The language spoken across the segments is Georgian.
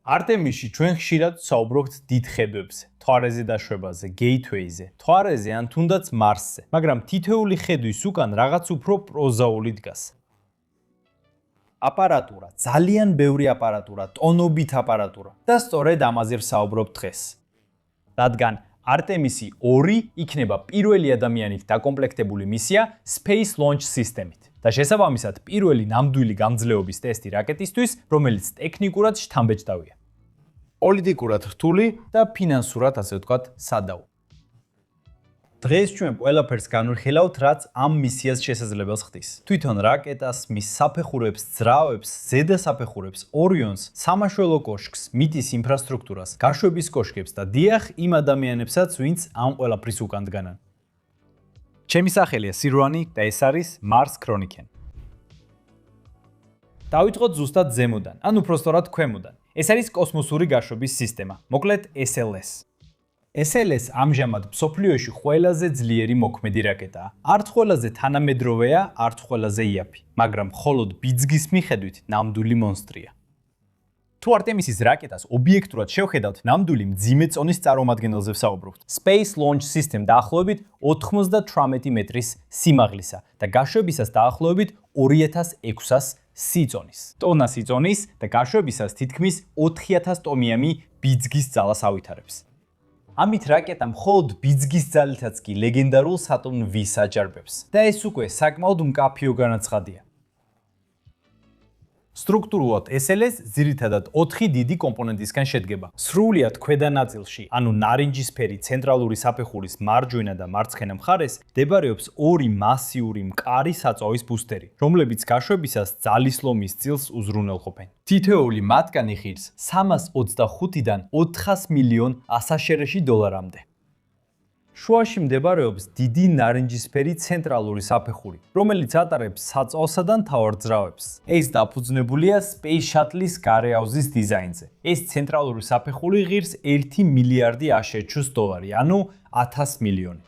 არტემისში ჩვენ ხშირად საუბრობთ დიდ ხედვებზე, მთვარეზე დაშვებაზე, გეითვეიზე, მთვარეზე ან თუნდაც მარსზე, მაგრამ თითოეული ხედვის უკან რაღაც უფრო პროზაული დგას. აპარატურა, ძალიან ბევრი აპარატურა, ტონობით აპარატურა და სწორედ ამაზე ვსაუბრობ დღეს. რადგან არტემისი 2 იქნება პირველი ადამიანით დაკომპლექტებული მისია Space Launch System-ით და შესაბამისად პირველი ნამდვილი გამძლეობის ტესტი რაკეტისთვის, რომელიც ტექნიკურად შთამბეჭდავია. პოლიტიკურად რთული და ფინანსურად, ასე ვთქვათ, სადავო. დღეს ჩვენ ყველაფერს განვიხილავთ, რაც ამ მისიას შესაძლებელს ხდის. თვითონ რაკეტას, მის საფეხურებს, ძრავებს, ზედასაფეხურებს, ორიონს, სამაშველო კოშკს, მიტის ინფრასტრუქტურას, გაშვების კოშკებს და დიახ, იმ ადამიანებსაც, ვინც ამ ყველაფრის უკან დგანან. ჩემი სახელია სირვანი და ეს არის Mars Chronicle. დავიწყოთ ზუსტად ზემოდან, ან უпроსტორად ქვემოდან. ეს არის კოსმოსური გაშვების სისტემა, მოკლედ SLS. SLS ამჟამად მსოფლიოში ყველაზე ძლიერი მოქმედი რაკეტაა. არც ყველაზე თანამედროვეა, არც ყველაზე იაფი, მაგრამ მხოლოდ ბიძგის მიხედვით ნამდვილი მონსტრია. თუ არტემისის რაკეტას ობიექტურად შევხედავთ, ნამდვილი მძიმე წონის წარმომადგენელზე ვსაუბრობთ. Space Launch System დაახლოებით 98 მეტრის სიმაღლისა და გაშვებისას დაახლოებით 2600 სიწონის. ტონა სიწონის და გაშვებისას თითქმის 4000 ტომიანი ბიძგის ძალას ავითარებს. ამით რაკეტა მხოლოდ ბიძგის ძალითაც კი ლეგენდარულ სატურნ V-ს აჯარბებს და ეს უკვე საკმაოდ მკაფიო განაცხადია. სტრუქტურულად SLS ძირითადად 4 დიდი კომპონენტისგან შედგება. სრულიად ქვედა ნაწილში, ანუ ნარინჯისფერი ცენტრალური საფეხურის მარჯვენა და მარცხენა მხარეს, მდებარეობს 2 მასიური მყარი საწვავის ბუსტერი, რომლებიც გაშვებისას ძალის ლომის წილს უზრუნველყოფენ. თითოეული მათგანი ღირს 325-დან 400 მილიონ ასაშერეში დოლარამდე. შუაში მდებარეობს დიდი ნარინჯისფერი ცენტრალური საფეხური, რომელიც ატარებს საწვავსა და მთავარ ძრავებს. ეს დაფუძნებულია Space Shuttle-ის გარე აუზის დიზაინზე. ეს ცენტრალური საფეხური ღირს 1 მილიარდი აშშ დოლარი, ანუ 1000 მილიონი.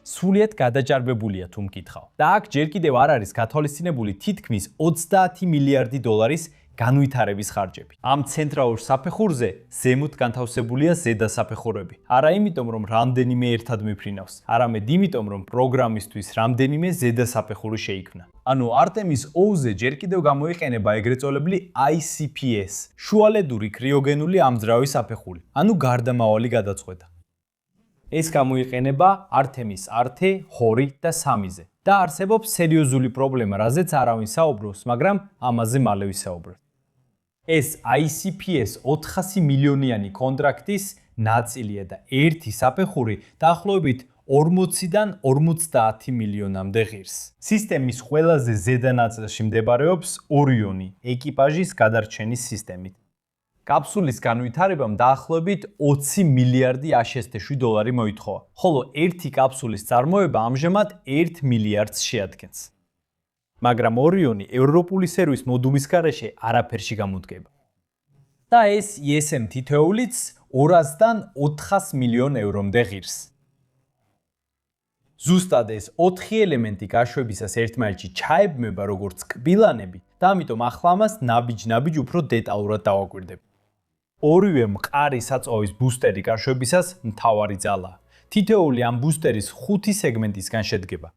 სრულიად გადაჭარბებულია თუ მკითხავ. და აქ ჯერ კიდევ არ არის გათვალისწინებული თითქმის 30 მილიარდი დოლარის განვითარების ხარჯები. ამ ცენტრალურ საფეხურზე ზემოთ განთავსებულია ზედასაფეხურები. არა იმიტომ, რომ რამდენიმე ერთად მიფრინავს, არამედ იმიტომ, რომ პროგრამისთვის რამდენიმე ზედასაფეხური შეიქმნა. ანუ არტემის 2-ზე ჯერ კიდევ გამოიყენება ეგრეთ წოდებული ICPS, შუალედური კრიოგენული ამძრავი საფეხური, ანუ გარდამავალი გადაწყვეტა. ეს გამოიყენება არტემის 1, 2 და 3-ზე. და არსებობს სერიოზული პრობლემა, რაზეც არავინ საუბრობს, მაგრამ ამაზე მალე ვისაუბრებთ. ეს ICPS 400 მილიონიანი კონტრაქტის ნაწილია და ერთი საფეხური დაახლოებით 40-დან 50 მილიონამდე ღირს. სისტემის ყველაზე ზედა ნაწილში მდებარეობს ორიონი, ეკიპაჟის გადარჩენის სისტემით. კაფსულის განვითარებამ დაახლოებით 20 მილიარდი აშშ დოლარი მოითხოვა, ხოლო ერთი კაფსულის წარმოება ამჟამად 1 მილიარდს შეადგენს. მაგრამ ორიონი ევროპული სერვის მოდულის გარეშე არაფერში გამოდგება. და ეს ESM თითოეულიც 200-დან 400 მილიონ ევრომდე ღირს. ზუსტად ეს 4 ელემენტი გაშვებისას ერთმანეთში ჩაებმება როგორც კბილანები და ამიტომ ახლა ამას ნაბიჯ-ნაბიჯ უფრო დეტალურად დავაკვირდებით. ორივე მყარი საწვავის ბუსტერი გაშვებისას მთავარი ძალაა. თითოეული ამ ბუსტერის 5 სეგმენტისგან შედგება.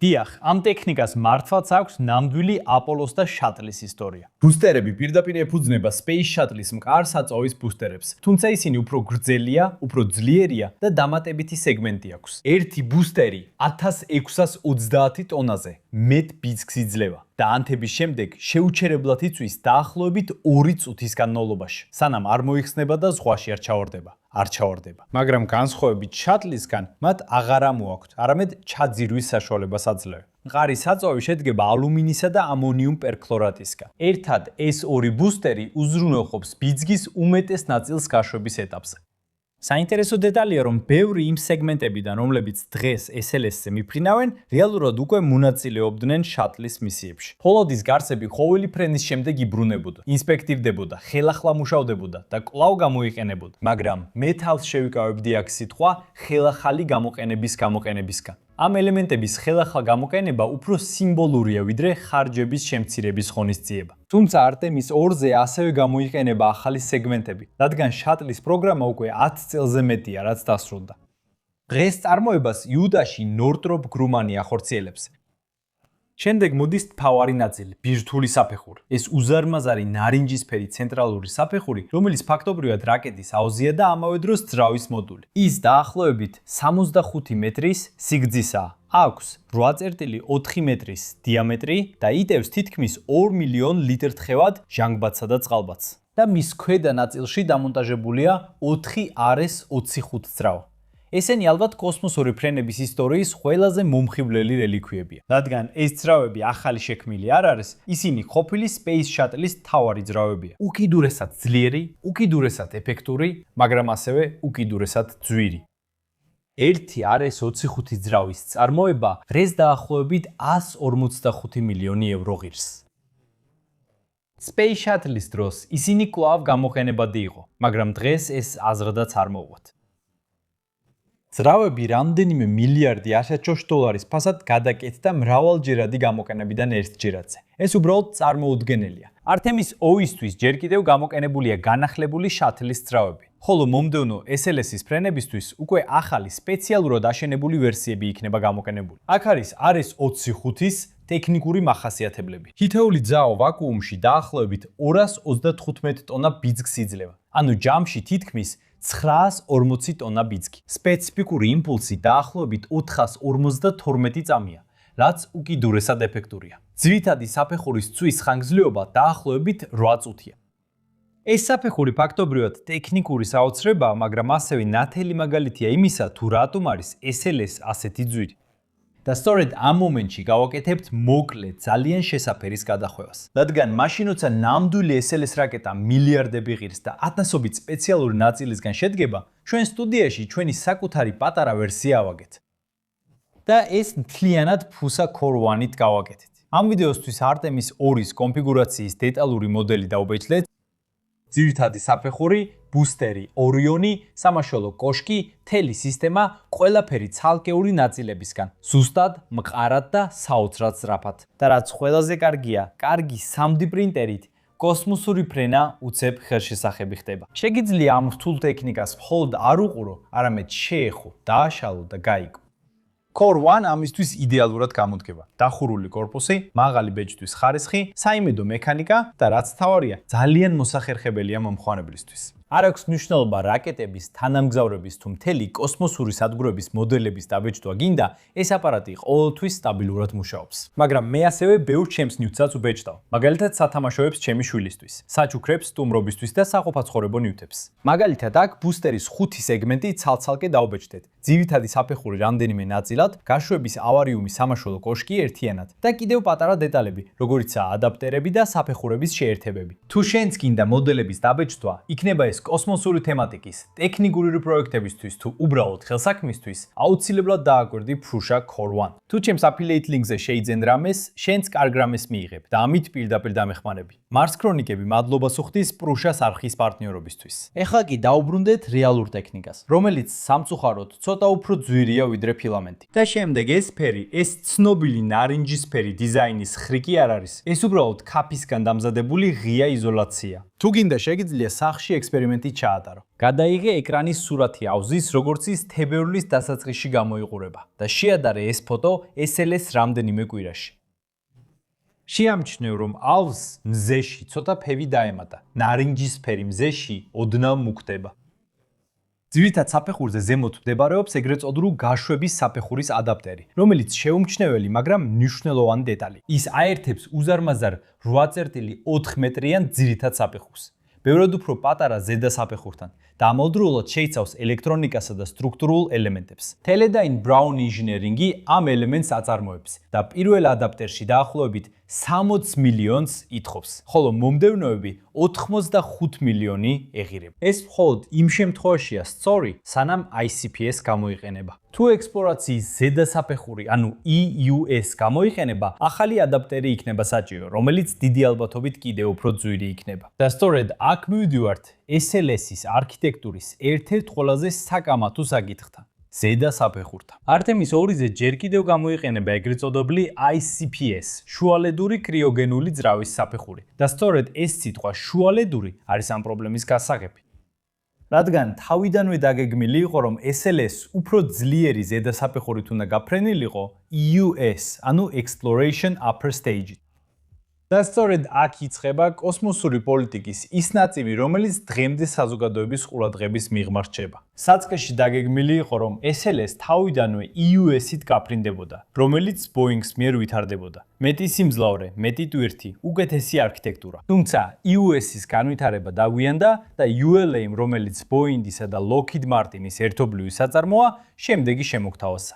დიახ, ამ ტექნიკას მართლაც აქვს ნამდვილი აპოლოს და შატლის ისტორია. ბუსტერები პირდაპირ ეფუძნება Space Shuttle-ის მყარ საწვავის ბუსტერებს, თუმცა ისინი უფრო გრძელია, უფრო ძლიერია და დამატებითი სეგმენტი აქვს. ერთი ბუსტერი 1630 ტონაზე მეტ ბიძგს იძლევა და ანთების შემდეგ შეუჩერებლად იწვის დაახლოებით 2 წუთის განმავლობაში, სანამ არ მოიხსნება და ზღვაში არ ჩავარდება. მაგრამ განსხვავებით შატლისგან, მათ აღარ ამოაქვთ, არამედ ჩაძირვის საშუალებას აძლევენ. მყარი საწვავი შედგება ალუმინისა და ამონიუმ პერქლორატისგან. ერთად ეს 2 ბუსტერი უზრუნველყოფს ბიძგის უმეტეს ნაწილს გაშვების ეტაპზე. საინტერესო დეტალია, რომ ბევრი იმ სეგმენტებიდან, რომლებიც დღეს SLS-ზე მიფრინავენ, რეალურად უკვე მონაწილეობდნენ შატლის მისიებში. ფოლოდის გარსები ხოველი ფრენის შემდეგ იბრუნებოდა, ინსპექტირდებოდა, ხელახლა მუშავდებოდა და კვლავ გამოიყენებოდა. მაგრამ მე თავს შევიკავებდი აქ სიტყვა ხელახალი გამოყენებისგან. ამ ელემენტების ხელახლა გამოყენება უფრო სიმბოლურია, ვიდრე ხარჯების შემცირების ღონისძიება. თუმცა Artemis 2-ზე ასევე გამოიყენება ახალი სეგმენტები, რადგან შატლის პროგრამა უკვე 10 წელზე მეტია, რაც დასრულდა. დღეს წარმოებას იუდაში Northrop Grumman ახორციელებს. შემდეგ მოდის თავარი ნაწილი, ბირთვული საფეხური. ეს უზარმაზარი ნარინჯისფერი ცენტრალური საფეხური, რომელიც ფაქტობრივად რაკეტის აუზია და ამავე დროს ძრავის მოდული. ის დაახლოებით 65 მეტრის სიგრძისაა. აქვს 8.4 მეტრის დიამეტრი და იტევს თითქმის 2 მილიონ ლიტრ თხევად ჟანგბადსა და წყალბადს. და მის ქვედა ნაწილში დამონტაჟებულია 4 RS-25 ძრავა. ესენი ალბათ კოსმოსური ფრენების ისტორიის ყველაზე მომხიბვლელი რელიქვიებია. რადგან ეს ძრავები ახალი შექმნილი არ არის, ისინი ყოფილი Space Shuttle-ის მთავარი ძრავებია. უკიდურესად ძლიერი, უკიდურესად ეფექტური, მაგრამ ასევე უკიდურესად ძვირი. ერთი RS-25 ძრავის წარმოება დღეს დაახლოებით 145 მილიონი ევრო ღირს. Space Shuttle-ის დროს ისინი კვლავ გამოყენებადი იყო, მაგრამ დღეს ეს აზრადაც არ მოუვათ. ძრავები რამდენიმე მილიარდი აშშ დოლარის ფასად გადაკეთდა მრავალჯერადი გამოყენებიდან ერთჯერადზე. ეს უბრალოდ წარმოუდგენელია. Artemis 2-ისთვის ჯერ კიდევ გამოყენებულია განახლებული შატლის ძრავები, ხოლო მომდევნო SLS-ის ფრენებისთვის უკვე ახალი სპეციალურად აშენებული ვერსიები იქნება გამოყენებული. აქ არის RS-25-ის ტექნიკური მახასიათებლები. თითოეული ძაო ვაკუუმში დაახლოებით 235 ტონა ბიძგს იძლევა. ანუ ჯამში თითქმის 940 ტონა ბიძგი. სპეციფიკური იმპულსი დაახლოებით 452 წამია, რაც უკიდურესად ეფექტურია. ძირითადი საფეხურის წვის ხანგრძლივობა დაახლოებით 8 წუთია. ეს საფეხური ფაქტობრივად ტექნიკური საოცრებაა, მაგრამ ასევე ნათელი მაგალითია იმისა, თუ რატომ არის SLS ასეთი ძვირი. და სწორედ ამ მომენტში გავაკეთებთ მოკლე, ძალიან შესაფერის გადახვევას. რადგან მაშინ როცა ნამდვილი SLS რაკეტა მილიარდები ღირს და ათასობით სპეციალური ნაწილისგან შედგება, ჩვენ სტუდიაში ჩვენი საკუთარი პატარა ვერსია ავაგეთ. და ეს მთლიანად ფუსა Core 1-ით გავაკეთეთ. ამ ვიდეოსთვის Artemis 2-ის კონფიგურაციის დეტალური მოდელი დავუბეჭდეთ. ძირითადი საფეხური, ბუსტერი, ორიონი, სამაშველო კოშკი, მთელი სისტემა, ყველაფერი ცალკეული ნაწილებისგან, ზუსტად, მყარად და საოცრად სწრაფად. და რაც ყველაზე კარგია, კარგი 3D პრინტერით კოსმოსური ფრენა უცებ ხელშესახები ხდება. შეგიძლია ამ რთულ ტექნიკას მხოლოდ არ უყურო, არამედ შეეხო, დააშალო და გაიგო. Core 1 ამისთვის იდეალურად გამოდგება. დახურული корпуსი, მაღალი ბეჭდვის ხარისხი, საიმედო მექანიკა და რაც თავარია, ძალიან მოსახერხებელია მომხმარებლისთვის. არ აქვს მნიშვნელობა რაკეტების, თანამგზავრების თუ მთელი კოსმოსური სადგურების მოდელების დაბეჭდვა გინდა, ეს აპარატი ყოველთვის სტაბილურად მუშაობს. მაგრამ მე ასევე ბევრ ჩემს ნივთსაც უბეჭდავ. მაგალითად, სათამაშოებს ჩემი შვილისთვის, საჩუქრებს, სტუმრობისთვის და საყოფაცხოვრებო ნივთებს. მაგალითად, აქ ბუსტერის 5 სეგმენტი ცალ-ცალკე დაუბეჭდეთ. ძირითადი საფეხური რამდენიმე ნაწილად, გაშვების ავარიუმი სამაშველო კოშკი ერთიანად და კიდევ პატარა დეტალები, როგორიცაა ადაპტერები და საფეხურების შეერთებები. თუ შენც გინდა მოდელების დაბეჭდვა, იქნება ეს კოსმოსური თემატიკის, ტექნიკური პროექტებისთვის თუ უბრალოდ ხელსაქმისთვის, აუცილებლად დააკვირდი Prusa Core 1. თუ ჩემს affiliate link-ზე შეიძენ რამეს, შენც კარგ რამეს მიიღებ და ამით პირდაპირ დამეხმარები. Mars Chronic-ები მადლობას უხდის Prusa-ს არხის პარტნიორობისთვის. ეხლა კი დაუბრუნდეთ რეალურ ტექნიკას, რომელიც სამწუხაროდ ცოტა უფრო ძვირია ვიდრე ფილამენტი. და შემდეგ ეს ფერი, ეს ცნობილი ნარინჯისფერი დიზაინის ხრიკი არ არის. ეს უბრალოდ ქაფისგან დამზადებული ღია იზოლაცია. თუ გინდა შეგიძლია სახში ექსპერიმენტი ჩაატარო. გადაიღე ეკრანის სურათი აუზის, როგორც ის თებერვლის დასაწყისში გამოიყურება და შეადარე ეს ფოტო SLS რამდენიმე კვირაში. შეამჩნევ, რომ აუზს მზეში ცოტა ფევი დაემატა. ნარინჯისფერი მზეში ოდნავ მუქდება. ძირითად საფეხურზე ზემოთ მდებარეობს ეგრეთ წოდებული გაშვების საფეხურის ადაპტერი, რომელიც შეუმჩნეველი, მაგრამ მნიშვნელოვანი დეტალი. ის აერთებს უზარმაზარ 8.4 მეტრიან ძირითად საფეხურს. ბევრად უფრო პატარა ზედა საფეხურთან და ამავდროულად შეიცავს ელექტრონიკასა და სტრუქტურულ ელემენტებს. Teledyne Brown ინჟინერინგი ამ ელემენტს აწარმოებს და პირველ ადაპტერში დაახლოებით 60 მილიონს ითხოვს, ხოლო მომდევნოები 85 მილიონი ეღირება. ეს მხოლოდ იმ შემთხვევაშია სწორი, სანამ ICPS გამოიყენება. თუ ექსპლორაციის ზედა საფეხური, ანუ EUS გამოიყენება, ახალი ადაპტერი იქნება საჭირო, რომელიც დიდი ალბათობით კიდევ უფრო ძვირი იქნება. და სწორედ აქ მივდივართ SLS-ის არქიტექტურის ერთ-ერთ ყველაზე საკამათო საკითხთან. ზედა საფეხურთან. არტემის 2-ზე ჯერ კიდევ გამოიყენება ეგრეთ წოდებული ICPS, შუალედური კრიოგენული ძრავის საფეხური. და სწორედ ეს სიტყვა შუალედური არის ამ პრობლემის გასაღები. რადგან თავიდანვე დაგეგმილი იყო, რომ SLS უფრო ძლიერი ზედა საფეხურით უნდა გაფრენილიყო EUS, ანუ Exploration Upper Stage. და სწორედ აქ იწყება კოსმოსური პოლიტიკის ის ნაწილი, რომელიც დღემდე საზოგადოების ყურადღების მიღმა რჩება. საწყისში დაგეგმილი იყო, რომ SLS თავიდანვე EUS-ით გაფრინდებოდა, რომელიც Boeing-ს მიერ ვითარდებოდა. მეტი სიმძლავრე, მეტი ტვირთი, უკეთესი არქიტექტურა. თუმცა EUS-ის განვითარება დაგვიანდა და ULA, რომელიც Boeing-ისა და Lockheed Martin-ის ერთობლივი საწარმოა, შემდეგი შემოგთავაზა.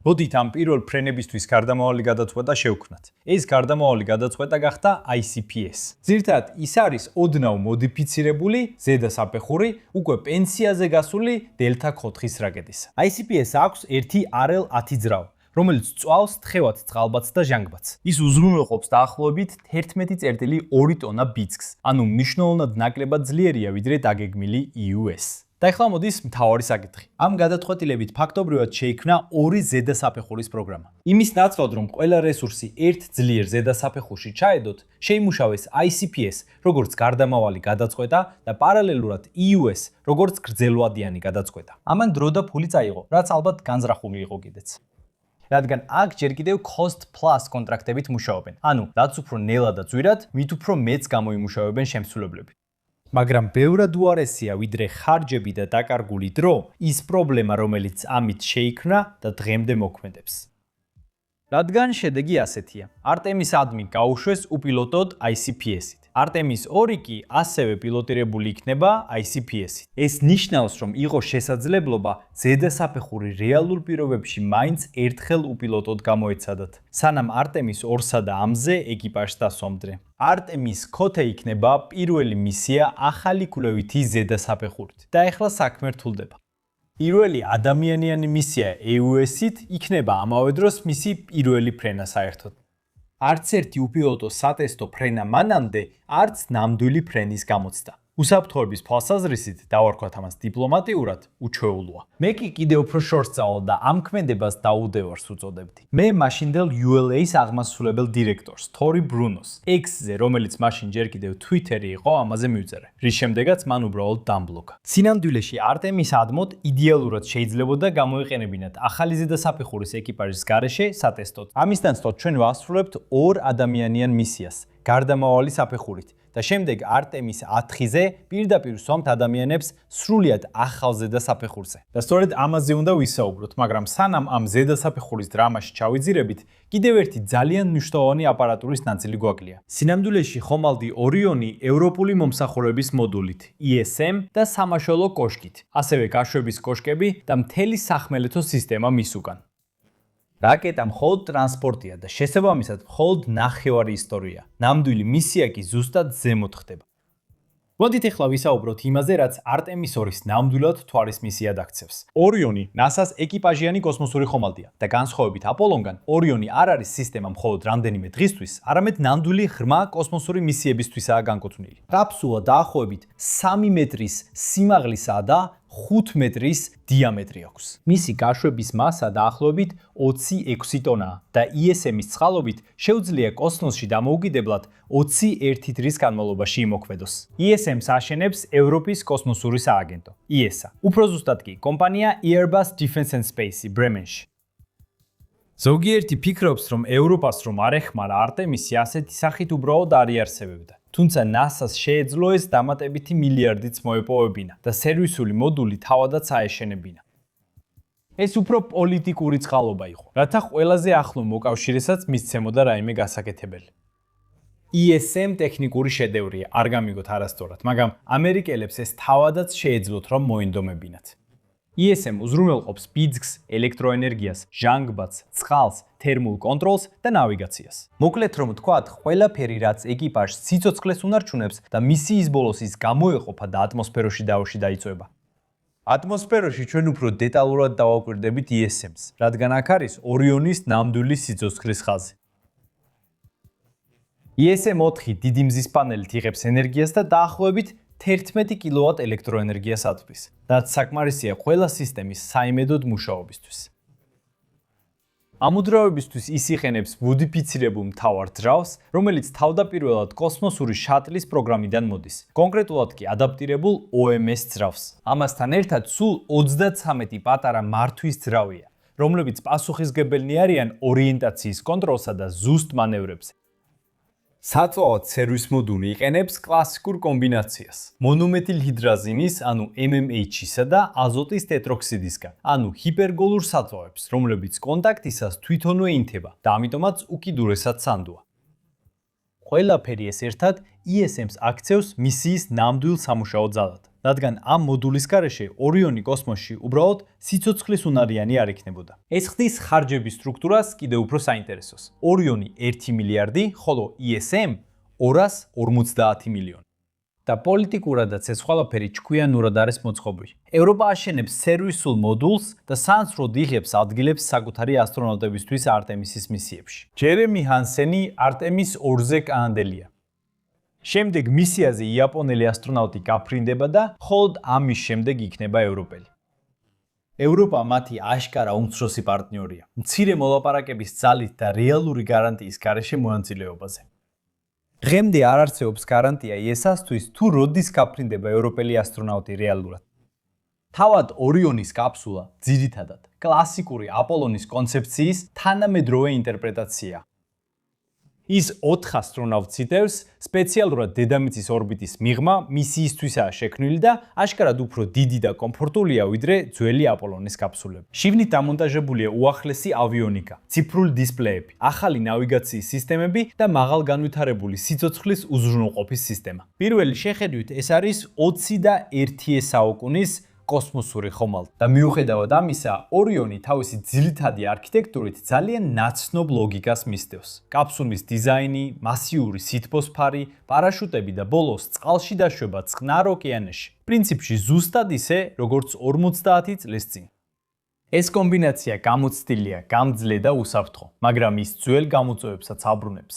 მოდით ამ პირველ ფრენებისთვის გარდამავალი გადაწყვეტა შევქმნათ. ეს გარდამავალი გადაწყვეტა გახდა ICPS. ძირითადად ის არის ოდნავ მოდიფიცირებული ზედა საფეხური, უკვე პენსიაზე გასული Delta 4-ის რაკეტისა. ICPS აქვს ერთი RL-10 ძრავა, რომელიც წვავს თხევად წყალბადს და ჟანგბადს. ის უზრუნველყოფს დაახლოებით 11.2 ტონა ბიცკს, ანუ მნიშვნელოვნად ნაკლებად ძლიერია ვიდრე დაგეგმილი EUS. და ახლა მოდის მთავარი საკითხი. ამ გადაწყვეტილებით ფაქტობრივად შეიქმნა ორი ზედა საფეხურის პროგრამა. იმის ნაცვლად, რომ ყველა რესურსი ერთ ძლიერ ზედა საფეხურში ჩაედოთ, შეიმუშავეს ICPS, როგორც გარდამავალი გადაწყვეტა და პარალელურად EUS, როგორც გრძელვადიანი გადაწყვეტა. ამან დრო და ფული წაიღო, რაც ალბათ განზრახული იყო კიდეც. რადგან აქ ჯერ კიდევ cost plus კონტრაქტებით მუშაობენ. ანუ, რაც უფრო ნელა და ძვირად, მით უფრო მეც გამოიმუშავებენ შემსრულებლები. მაგრამ ბევრად უარესია ვიდრე ხარჯები და დაკარგული დრო, ის პრობლემა, რომელიც ამით შეიქმნა და დღემდე მოქმედებს. რადგან შედეგი ასეთია. არტემის 1 გაუშვეს უპილოტოდ ICPS-ით. არტემის 2 კი ასევე პილოტირებული იქნება ICPS-ით. ეს ნიშნავს, რომ იყო შესაძლებლობა ზედა საფეხური რეალურ პირობებში მაინც ერთხელ უპილოტოდ გამოეცადათ, სანამ არტემის 2-სა და ამზე ეკიპაჟს დასვამდნენ. არტემის ქოთე იქნება პირველი მისია ახალი კვლევითი ზედა საფეხურით და ახლა საქმე რთულდება. პირველი ადამიანიანი მისია EUS-ით იქნება ამავე დროს მისი პირველი ფრენა საერთოდ. არც ერთი უპილოტო სატესტო ფრენა მანამდე არც ნამდვილი ფრენის გამოცდა. უსაფრთხოების თვალსაზრისით დავარქვათ ამას დიპლომატიურად უჩვეულოა. მე კი კიდევ უფრო შორს წავალ და ამ ქმედებას დაუდევარს უწოდებდი. მე მაშინდელ ULA-ის აღმასრულებელ დირექტორს, თორი ბრუნოს, X-ზე, რომელიც მაშინ ჯერ კიდევ Twitter-ი იყო, ამაზე მივწერე, რის შემდეგაც მან უბრალოდ დამბლოკა. სინამდვილეში არტემის 1-მოდ იდეალურად შეიძლებოდა გამოიყენებინათ ახალი ზედა საფეხურის ეკიპაჟის გარეშე სატესტოდ. ამის ნაცვლად ჩვენ ვასრულებთ ორ ადამიანიან მისიას, გარდამავალი საფეხურით. და შემდეგ არტემის 4-ზე პირდაპირ ვსვამთ ადამიანებს სრულიად ახალ ზედა საფეხურზე. და სწორედ ამაზე უნდა ვისაუბროთ, მაგრამ სანამ ამ ზედა საფეხურის დრამაში ჩავიძირებით, კიდევ ერთი ძალიან მნიშვნელოვანი აპარატურის ნაწილი გვაკლია. სინამდვილეში ხომალდი ორიონი ევროპული მომსახურების მოდულით, ESM და სამაშველო კოშკით, ასევე გაშვების კოშკები და მთელი სახმელეთო სისტემა მის უკან. რაკეტა მხოლოდ ტრანსპორტია და შესაბამისად მხოლოდ ნახევარი ისტორია. ნამდვილი მისია კი ზუსტად ზემოთ ხდება. მოდით ახლა ვისაუბროთ იმაზე, რაც არტემის 2-ის ნამდვილად თვალის მისიად აქცევს. ორიონი NASA-ს ეკიპაჟიანი კოსმოსური ხომალდია და განსხვავებით აპოლონგან, ორიონი არ არის სისტემა მხოლოდ რამდენიმე დღისთვის, არამედ ნამდვილი ღრმა კოსმოსური მისიებისთვისაა განკუთვნილი. კაფსულა დაახლოებით 3 მეტრის სიმაღლისაა და 5 მეტრის დიამეტრი აქვს. მისი გაშვების მასა დაახლოებით 26 ტონაა და ESM-ის წყალობით შეუძლია კოსმოსში დამოუკიდებლად 21 დღის განმავლობაში იმოქმედოს. ESM-ს აშენებს ევროპის კოსმოსური სააგენტო, ESA. უფრო ზუსტად კი, კომპანია Airbus Defence and Space ბრემენში. ზოგიერთი ფიქრობს, რომ ევროპას რომ არ ეხმარა არტემისი ასეთი სახით უბრალოდ არ იარსებებდა. თუმცა NASA-ს შეეძლო ეს დამატებითი მილიარდიც მოეპოვებინა და სერვისული მოდული თავადაც აეშენებინა. ეს უფრო პოლიტიკური წყალობა იყო, რათა ყველაზე ახლო მოკავშირესაც მისცემოდა რაიმე გასაკეთებელი. ESM ტექნიკური შედევრია, არ გამიგოთ არასწორად, მაგრამ ამერიკელებს ეს თავადაც შეეძლოთ რომ მოინდომებინათ. ESM უზრუნველყოფს ბიძგს, ელექტროენერგიას, ჟანგბადს, წყალს, თერმულ კონტროლს და ნავიგაციას. მოკლედ რომ ვთქვათ, ყველაფერი რაც ეკიპაჟს სიცოცხლეს უნარჩუნებს და მისიის ბოლოს ის გამოეყოფა და ატმოსფეროში დაუში დაიწვება. ატმოსფეროში ჩვენ უფრო დეტალურად დავაკვირდებით ESM-ს, რადგან აქ არის ორიონის ნამდვილი სიცოცხლის ხაზი. ESM 4 დიდი მზის პანელით იღებს ენერგიას და დაახლოებით 11 კილოვატ ელექტროენერგიას აწვდის, რაც საკმარისია ყველა სისტემის საიმედოდ მუშაობისთვის. ამ უძრავებისთვის ის იყენებს მოდიფიცირებულ მთავარ ძრავს, რომელიც თავდაპირველად კოსმოსური შატლის პროგრამიდან მოდის. კონკრეტულად კი ადაპტირებულ OMS ძრავს. ამასთან ერთად სულ 33 პატარა მართვის ძრავია, რომლებიც პასუხისმგებელნი არიან ორიენტაციის კონტროლსა და ზუსტ მანევრებზე. საწვავად სერვის მოდული იყენებს კლასიკურ კომბინაციას მონომეთილჰიდრაზინის, ანუ MMH-ისა და აზოტის ტეტროქსიდისგან, ანუ ჰიპერგოლურ საწვავებს, რომლებიც კონტაქტისას თვითონვე ინთება და ამიტომაც უკიდურესად სანდოა. ყველაფერი ეს ერთად ISM-ს აქცევს მისიის ნამდვილ სამუშაო ძალად, რადგან ამ მოდულის გარეშე ორიონი კოსმოსში უბრალოდ სიცოცხლის უნარიანი არ იქნებოდა. ეს ხდის ხარჯების სტრუქტურას კიდევ უფრო საინტერესოს. ორიონი 1 მილიარდი, ხოლო ISM 250 მილიონი. და პოლიტიკურადაც ეს ყველაფერი ჩქვიანურად არის მოწყობილი. ევროპა აშენებს სერვისულ მოდულს და სანსროდ იღებს ადგილებს საკუთარი ასტრონავტებისთვის არტემისის მისიებში. ჯერემი ჰანსენი არტემის 2-ზე კანადელია. შემდეგ მისიაზე იაპონელი ასტრონავტი გაფრინდება და მხოლოდ ამის შემდეგ იქნება ევროპელი. ევროპა მათი აშკარა უმცროსი პარტნიორია, მცირე მოლაპარაკების ძალით და რეალური გარანტიის გარეშე მონაწილეობაზე. დღემდე არ არსებობს გარანტია ESA-სთვის, თუ როდის გაფრინდება ევროპელი ასტრონავტი რეალურად. თავად ორიონის კაფსულა ძირითადად კლასიკური აპოლონის კონცეფციის თანამედროვე ინტერპრეტაციაა. ის 4 ასტრონავტს იტევს, სპეციალურად დედამიწის ორბიტის მიღმა მისიისთვისაა შექმნილი და აშკარად უფრო დიდი და კომფორტულია ვიდრე ძველი აპოლონის კაფსულები. შიგნით დამონტაჟებულია უახლესი ავიონიკა, ციფრული დისპლეები, ახალი ნავიგაციის სისტემები და მაღალგანვითარებული სიცოცხლის უზრუნველყოფის სისტემა. პირველი შეხედვით ეს არის 21 საუკუნის კოსმოსური ხომალდი და მიუხედავად ამისა, ორიონი თავისი ძირითადი არქიტექტურით ძალიან ნაცნობ ლოგიკას მისდევს. კაფსულის დიზაინი, მასიური სითბოსფარი, პარაშუტები და ბოლოს წყალში დაშვება წყნარ ოკეანეში. პრინციპში ზუსტად ისე, როგორც 50 წლის წინ. ეს კომბინაცია გამოცდილია, გამძლე და უსაფრთხო, მაგრამ ის ძველ გამოწვევებსაც აბრუნებს.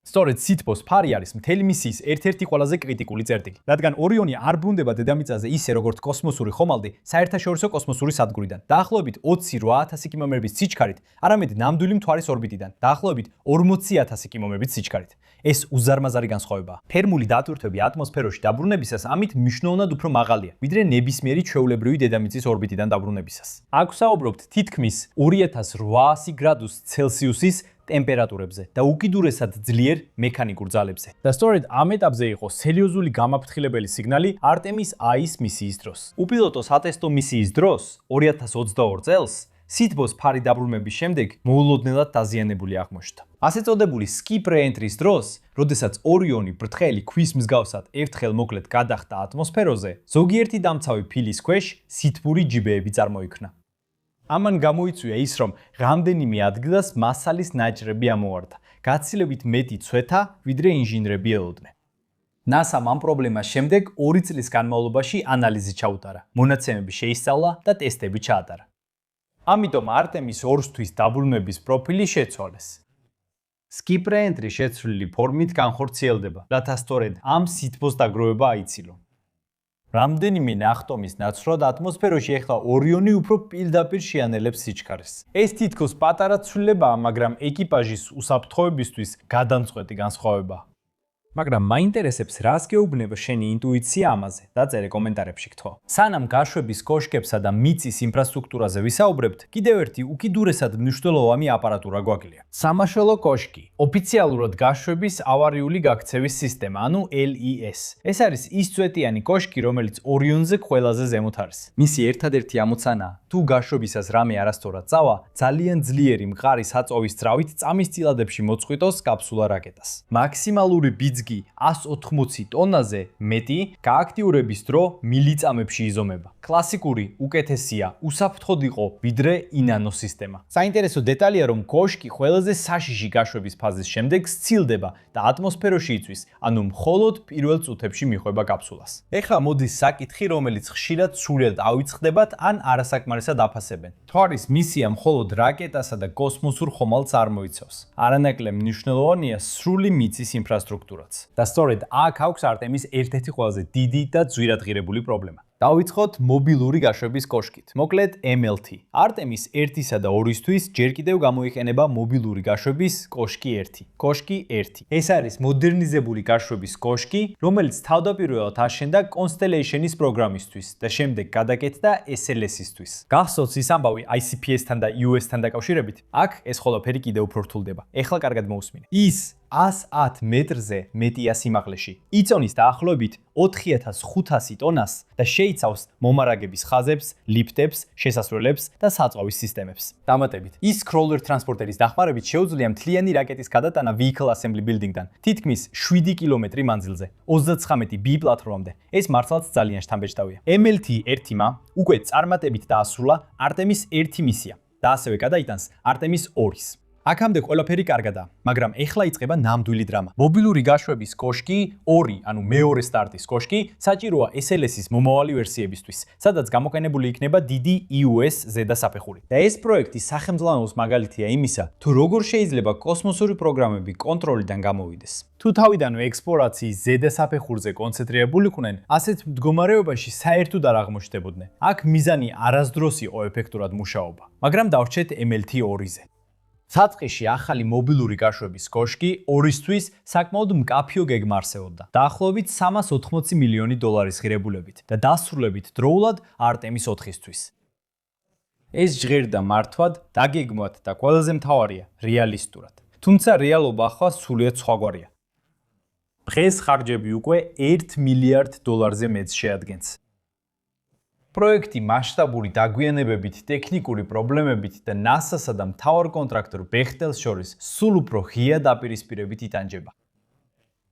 სწორედ სითბოსფარი არის მთელი მისიის ერთ-ერთი ყველაზე კრიტიკული წერტილი, რადგან ორიონი არ ბრუნდება დედამიწაზე ისე როგორც კოსმოსური ხომალდი საერთაშორისო კოსმოსური სადგურიდან, დაახლოებით 28,000 კილომეტრების სიჩქარით, არამედ ნამდვილი მთვარის ორბიტიდან, დაახლოებით 40,000 კილომეტრების სიჩქარით. ეს უზარმაზარი განსხვავებაა. თერმული დატვირთვები ატმოსფეროში დაბრუნებისას ამით მნიშვნელოვნად უფრო მაღალია, ვიდრე ნებისმიერი ჩვეულებრივი დედამიწის ორბიტიდან დაბრუნებისას. აქ ვსაუბრობთ თითქმის 2800 გრადუს ცელსიუსის ტემპერატურებზე და უკიდურესად ძლიერ მექანიკურ ძალებზე. და სწორედ ამ ეტაპზე იყო სერიოზული გამაფრთხილებელი სიგნალი არტემის I-ის მისიის დროს. უპილოტო სატესტო მისიის დროს 2022 წელს სითბოსფარი დაბრუნების შემდეგ მოულოდნელად დაზიანებული აღმოჩნდა. ასე წოდებული skip re-entry-ის დროს, როდესაც ორიონი ბრტყელი ქვის მსგავსად ერთხელ მოკლედ გადახტა ატმოსფეროზე, ზოგიერთი დამცავი ფილის ქვეშ სითბური ჯიბეები წარმოიქმნა. ამან გამოიწვია ის, რომ რამდენიმე ადგილას მასალის ნაჭრები ამოვარდა, გაცილებით მეტი ცვეთა, ვიდრე ინჟინრები ელოდნენ. NASA-მ ამ პრობლემას შემდეგ 2 წლის განმავლობაში ანალიზი ჩაუტარა, მონაცემები შეისწავლა და ტესტები ჩაატარა. ამიტომ არტემის 2-თვის დაბრუნების პროფილი შეცვალეს. skip re-entry შეცვლილი ფორმით განხორციელდება, რათა სწორედ ამ სითბოს დაგროვება აიცილონ. რამდენიმე ნახტომის ნაცვლად ატმოსფეროში ეხლა ორიონი უფრო პირდაპირ შეანელებს სიჩქარეს. ეს თითქოს პატარა ცვლილებაა, მაგრამ ეკიპაჟის უსაფრთხოებისთვის გადამწყვეტი განსხვავებაა. მაგრამ მაინტერესებს, რას გეუბნება შენი ინტუიცია ამაზე? დაწერე კომენტარებში გთხოვ. სანამ გაშვების კოშკებსა და მიწის ინფრასტრუქტურაზე ვისაუბრებთ, კიდევ ერთი უკიდურესად მნიშვნელოვანი აპარატურა გვაქვს. სამაშველო კოშკი, ოფიციალურად გაშვების ავარიული გაქცევის სისტემა, ანუ LES. ეს არის ის წვეტიანი კოშკი, რომელიც ორიონზე ყველაზე ზემოთ არის. მისი ერთადერთი ამოცანაა, თუ გაშვებისას რამე არასწორად წავა, ძალიან ძლიერი მყარი საწვავის ძრავით წამის წილადებში მოწყვიტოს კაფსულა რაკეტას. მაქსიმალური ბიძგი 180 ტონაზე მეტი გააქტიურების დრო მილიწამებში იზომება. კლასიკური უკეთესია, უსაფრთხოდ იყო ვიდრე ინანო სისტემა. საინტერესო დეტალია, რომ კოშკი ყველაზე საშიში გაშვების ფაზის შემდეგ სცილდება და ატმოსფეროში იწვის, ანუ მხოლოდ პირველ წუთებში მიხვება კაფსულას. ეხლა მოდის საკითხი, რომელიც ხშირად სრულად ავიწყდებათ ან არასაკმარისად აფასებენ. მთვარის მისია მხოლოდ რაკეტასა და კოსმოსურ ხომალდს არ მოიცავს. არანაკლებ მნიშვნელოვანია სრული მიწის ინფრასტრუქტურაც. და სწორედ აქ აქვს არტემის ერთ-ერთი ყველაზე დიდი და ძვირადღირებული პრობლემა. დავიწყოთ მობილური გაშვების კოშკით, მოკლედ MLT. არტემის 1-სა და 2-ისთვის ჯერ კიდევ გამოიყენება მობილური გაშვების კოშკი 1. კოშკი 1. ეს არის მოდერნიზებული გაშვების კოშკი, რომელიც თავდაპირველად აშენდა Constellation-ის პროგრამისთვის და შემდეგ გადაკეთდა SLS-ისთვის. გახსოვთ ის ამბავი ICPS-თან და US-თან დაკავშირებით? აქ ეს ყველაფერი კიდევ უფრო რთულდება. ეხლა კარგად მოусმინე. ის 110 მეტრზე მეტია სიმაღლეში. იწონის დაახლოებით 4500 ტონას და შეიცავს მომარაგების ხაზებს, ლიფტებს, შესასვლელებს და საწვავის სისტემებს. დამატებით, ის კროლერ ტრანსპორტერის დახმარებით შეუძლია მთლიანი რაკეტის გადატანა Vehicle Assembly Building-დან თითქმის 7 კილომეტრი მანძილზე, 39 B პლატფორმამდე. ეს მართლაც ძალიან შთამბეჭდავია. MLT-1-მა უკვე წარმატებით დაასრულა არტემის 1 მისია და ასევე გადაიტანს არტემის 2-ს. აქამდე ყველაფერი კარგადაა, მაგრამ ეხლა იწყება ნამდვილი დრამა. მობილური გაშვების კოშკი 2, ანუ მეორე სტარტის კოშკი, საჭიროა SLS-ის მომავალი ვერსიებისთვის, სადაც გამოყენებული იქნება დიდი EOS ზედასაფეხური. და ეს პროექტი სახელმძღვანელოს მაგალითია იმისა, თუ როგორ შეიძლება კოსმოსური პროგრამები კონტროლიდან გამოვიდეს. თუ თავიდანვე ექსპლორაციის ზედასაფეხურზე კონცენტრირებულიყვნენ, ასეთ მდგომარეობაში საერთოდ არ აღმოჩნდებოდნენ. აქ მიზანი არასდროს იყო ეფექტურად მუშაობა, მაგრამ დავრჩეთ MLT-2-ზე. საწყისში ახალი მობილური გაშვების კოშკი 2-ისთვის საკმაოდ მკაფიო გეგმა არსებობდა, დაახლოებით 380 მილიონი დოლარის ღირებულებით და დასრულებით დროულად არტემის 4-ისთვის. ეს ჟღერდა მართვად, დაგეგმვად და ყველაზე მთავარია, რეალისტურად. თუმცა რეალობა ახლა სრულიად სხვაგვარია. დღეს ხარჯები უკვე 1 მილიარდ დოლარზე მეტს შეადგენს. პროექტი მასშტაბური დაგვიანებებით, ტექნიკური პრობლემებით და NASA-სა და მთავარ კონტრაქტორ Bechtel's შორის სულ უფრო ღია დაპირისპირებით იტანჯება.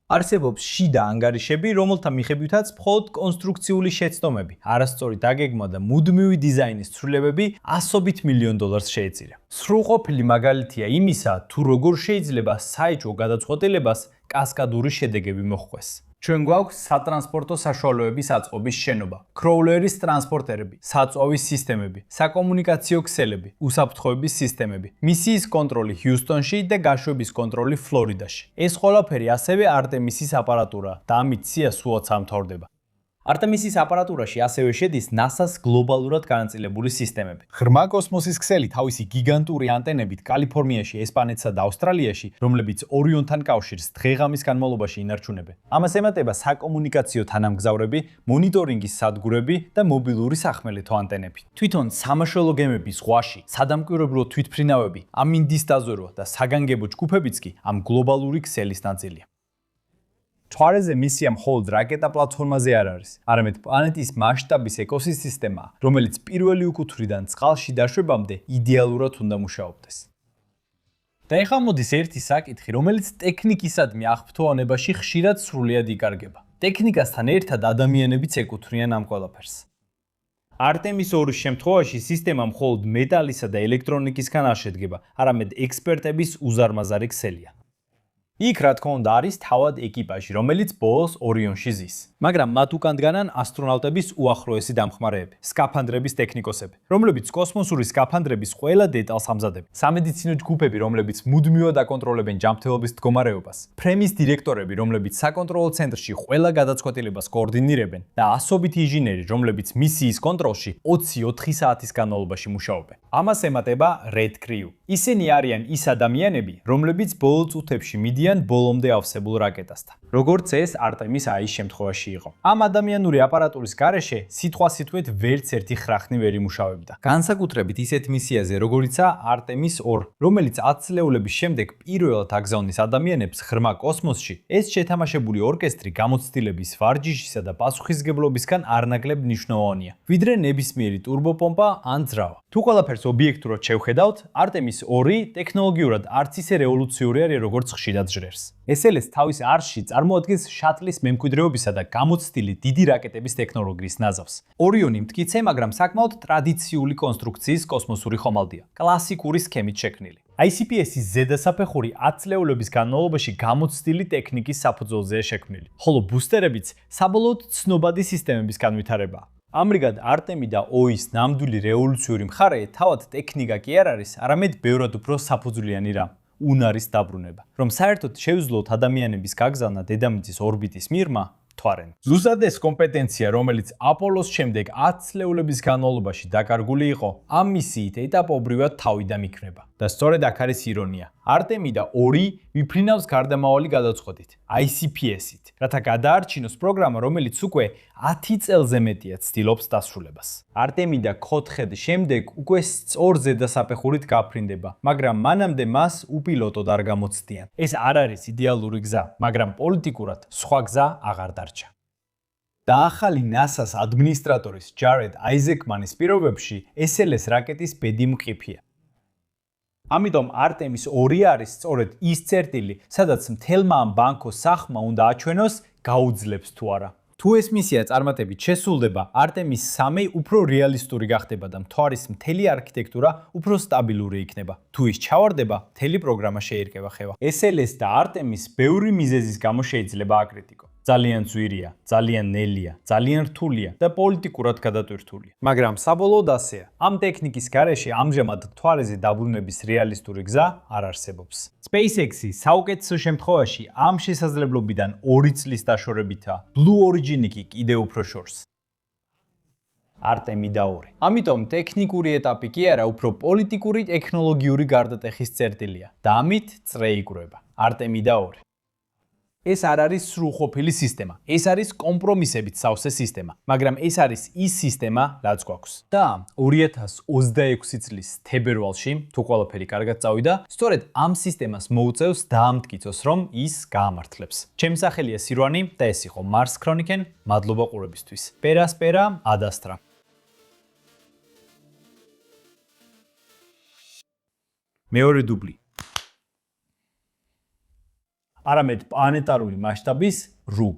არსებობს შიდა ანგარიშები, რომელთა მიხედვითაც მხოლოდ კონსტრუქციული შეცდომები, არასწორი დაგეგმა და მუდმივი დიზაინის ცვლილებები $100 მილიონ შეეწირა. სრულყოფილი მაგალითია იმისა, თუ როგორ შეიძლება საეჭვო გადაწყვეტილებას კასკადური შედეგები მოჰყვეს. ჩვენ გვაქვს სატრანსპორტო საშუალებების აწყობის შენობა, კროულერის ტრანსპორტერები, საწვავის სისტემები, საკომუნიკაციო ქსელები, უსაფრთხოების სისტემები, მისიის კონტროლი ჰიუსტონში და გაშვების კონტროლი ფლორიდაში. ეს ყველაფერი ასევე არტემისის აპარატურა და ამით სია სულაც ამთავრდება. არტემისის აპარატურაში ასევე შედის NASA-ს გლობალურად განაწილებული სისტემები. ღრმა კოსმოსის ქსელი თავისი გიგანტური ანტენებით კალიფორნიაში, ესპანეთსა და ავსტრალიაში, რომლებიც ორიონთან კავშირს დღე-ღამის განმავლობაში ინარჩუნებენ. ამას ემატება საკომუნიკაციო თანამგზავრები, მონიტორინგის სადგურები და მობილური სახმელეთო ანტენები. თვითონ სამაშველო გემები ზღვაში, სადამკვირვებლო თვითმფრინავები, ამინდის დაზვერვა და საგანგებო ჯგუფებიც კი ამ გლობალური ქსელის ნაწილია. Čvareze მისია მხოლოდ რაკეტა პლატფორმაზე არ არის, არამედ პლანეტის მასშტაბის ეკოსისტემაა, რომელიც პირველი უკუთვრიდან წყალში დაშვებამდე იდეალურად უნდა მუშაობდეს. და ეხლა მოდის ერთი საკითხი, რომელიც ტექნიკისადმი აღფრთოვანებაში ხშირად სრულიად იკარგება. ტექნიკასთან ერთად ადამიანებიც ეკუთვნიან ამ ყველაფერს. არტემის 2-ის შემთხვევაში სისტემა მხოლოდ მეტალისა და ელექტრონიკისგან არ შედგება, არამედ ექსპერტების უზარმაზარი ქსელია. იქ რა თქმა უნდა არის თავად ეკიპაჟი, რომელიც ბოლოს ორიონში ზის. მაგრამ მათ უკან დგანან ასტრონავტების უახლოესი დამხმარეები, სკაფანდრების ტექნიკოსები, რომლებიც კოსმოსური სკაფანდრების ყველა დეტალს ამზადებენ. სამედიცინო ჯგუფები, რომლებიც მუდმივად აკონტროლებენ ჯანმრთელობის მდგომარეობას, ფრემის დირექტორები, რომლებიც საკონტროლო ცენტრში ყველა გადაწყვეტილებას კოორდინირებენ და ასობით ინჟინერი, რომლებიც მისიის კონტროლში 24 საათის განმავლობაში მუშაობენ. ამას ემატება Red Crew. ისინი არიან ის ადამიანები, რომლებიც ბოლო წუთებში მიდიან ბოლომდე ავსებულ რაკეტასთან. როგორც ეს არტემის AI-ის შემთხვევაში იყო. ამ ადამიანური აპარატურის გარეშე სიტყვასიტყვით ვერც ერთი ხრახნი ვერ იმუშავებდა. განსაკუთრებით ისეთ მისიაზე, როგორიცაა არტემის 2, რომელიც 10 წლეულების შემდეგ პირველად აგზავნის ადამიანებს ღრმა კოსმოსში, ეს შეთამაშებული ორკესტრი გამოცდილების ვარჯიშისა და პასუხისგებლობისგან არნაკლებ მნიშვნელოვანია, ვიდრე ნებისმიერი ტურბოპომპა ან ძრავა. თუ ყველაფერს ობიექტურად შევხედავთ, არტემის 2 ტექნოლოგიურად არც ისე რევოლუციური არის, როგორც ხშირად ჟღერს. SLS თავის არშში წარმოადგენს შატლის მემკვიდრეობისა და გამოცდილი დიდი რაკეტების ტექნოლოგიის ნაზავს. ორიონი მტკიცე, მაგრამ საკმაოდ ტრადიციული კონსტრუქციის კოსმოსური ხომალდია, კლასიკური სქემით შექმნილი. ICPS-ის ზედასაფეხური 10 წლეულების განმავლობაში გამოცდილი ტექნიკის საფუძველზეა შექმნილი, ხოლო ბუსტერებიც საბოლოოდ ცნობადი სისტემების განვითარებაა. ამრიგად არტემი და OI-ის ნამდვილი რევოლუციური მხარე თავად ტექნიკა კი არ არის, არამედ ბევრად უფრო საფუძვლიანი რამ. უნარის დაბრუნება. რომ საერთოდ შევძლოთ ადამიანების გაგზავნა დედამიწის ორბიტის მიღმა, თვარენ. ზუსტად ეს კომპეტენცია, რომელიც აპოლოს შემდეგ 10 წლეულების განმავლობაში დაკარგული იყო, ამ მისიით ეტაპობრივად თავიდან იქნება. და სწორედ აქ არის ირონია. არტემიდა 2 ვიფრინავს გარდამავალი გადაწყვეტით, ICPS-ით, რათა გადაარჩინოს პროგრამა, რომელიც უკვე 10 წელზე მეტია ცდილობს დასრულებას. არტემიდა 4-ად შემდეგ უკვე სწორ ზედასაფეხურით გაფრინდება, მაგრამ მანამდე მას უპილოტოდ არ გამოცდიან. ეს არ არის იდეალური გზა, მაგრამ პოლიტიკურად სხვა გზა აღარ დარჩა. და ახალი NASA-ს ადმინისტრატორის ჯარედ აიზეკმანის პირობებში SLS რაკეტის ბედი მყიფია. ამიტომ არტემის 2 არის სწორედ ის წერტილი, სადაც მთელმა ამ ბანკოს სახმა უნდა აჩვენოს, გაუძლებს თუ არა. თუ ეს მისია წარმატებით შესრულდება, არტემის 3 უფრო რეალისტური გახდება და მთვარის მთელი არქიტექტურა უფრო სტაბილური იქნება. თუ ის ჩავარდება, მთელი პროგრამა შეირგება ხევა. SLS და არტემის ბევრი მიზეზის გამო შეიძლება აკრიტიკო. ძალიან ძვირია, ძალიან ნელია, ძალიან რთულია და პოლიტიკურად გადატვირთულია. მაგრამ საბოლოოდ ასეა. ამ ტექნიკის გარეშე ამჟამად მთვარეზე დაბრუნების რეალისტური გზა არ არსებობს. SpaceX-ი საუკეთესო შემთხვევაში ამ შესაძლებლობიდან 2 წლის დაშორებითაა. Blue Origin-ი კი კიდევ უფრო შორს. არტემიდა 2. ამიტომ ტექნიკური ეტაპი კი არა, უფრო პოლიტიკური ტექნოლოგიური გარდატეხის წერტილია და ამით წრე იკვრება. არტემიდა 2. ეს არ არის სრულყოფილი სისტემა. ეს არის კომპრომისებით სავსე სისტემა, მაგრამ ეს არის ის სისტემა, რაც გვაქვს. და 2026 წლის თებერვალში, თუ ყველაფერი კარგად წავიდა, სწორედ ამ სისტემას მოუწევს დაამტკიცოს, რომ ის გაამართლებს. ჩემი სახელია სირვანი და ეს იყო Mars Chronicle. მადლობა ყურებისთვის. პერასპერა ადასტრა. მეორე დუბლი. არამედ პლანეტარული მასშტაბის ਰੂ.